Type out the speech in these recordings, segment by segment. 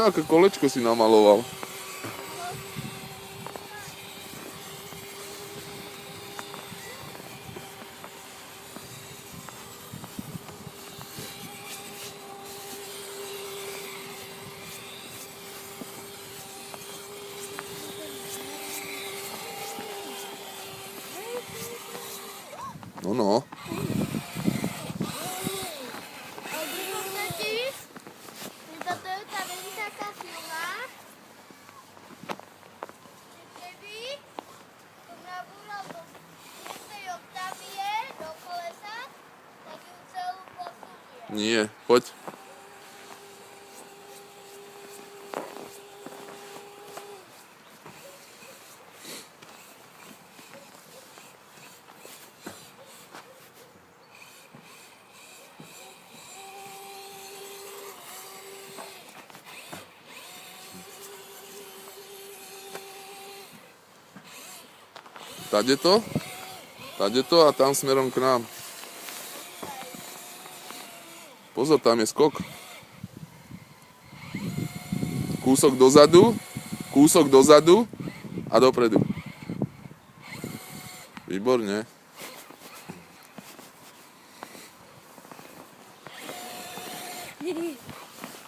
aké kolečko si namaloval. No, no. Nie, poď. Tade to a tam smerom k nám. Pozor, tam je skok. Kúsok dozadu a dopredu. Výborne.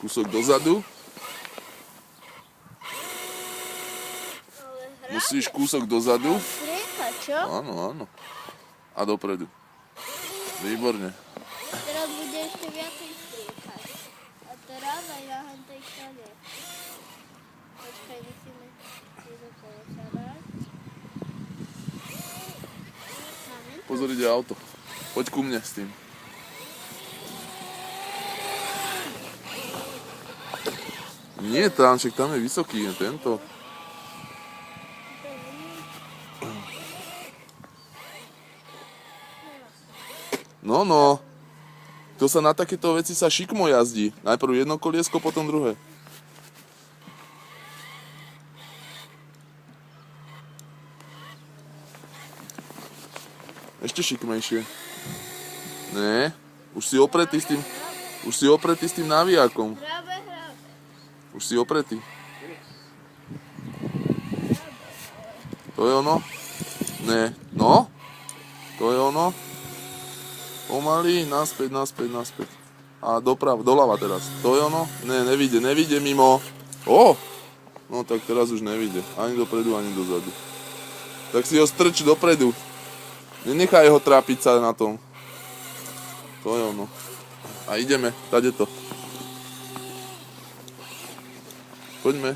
Kúsok dozadu. Musíš kúsok dozadu. Áno, áno. A dopredu. Výborne. Teraz bude ešte viacej striekať. A teraz aj na hentej strane. Počkaj, musíme do kolesa dať. Pozor, ide auto. Poď ku mne s tým. Nie tam, však tam je vysoký, je tento. No, no. To sa na takéto veci sa šikmo jazdí. Najprv jedno koliesko, potom druhé. Ešte šikmejšie. Ne, už si opretý s tým navijákom. Už si opretý. To je ono? Ne, no? To je ono? Pomaly, naspäť. A doľava teraz. To je ono? Ne, nevíde mimo. No tak teraz už nevíde. Ani dopredu, ani dozadu. Tak si ho strč dopredu. Nenechaj ho trápiť sa na tom. To je ono. A ideme, tade to. Poďme.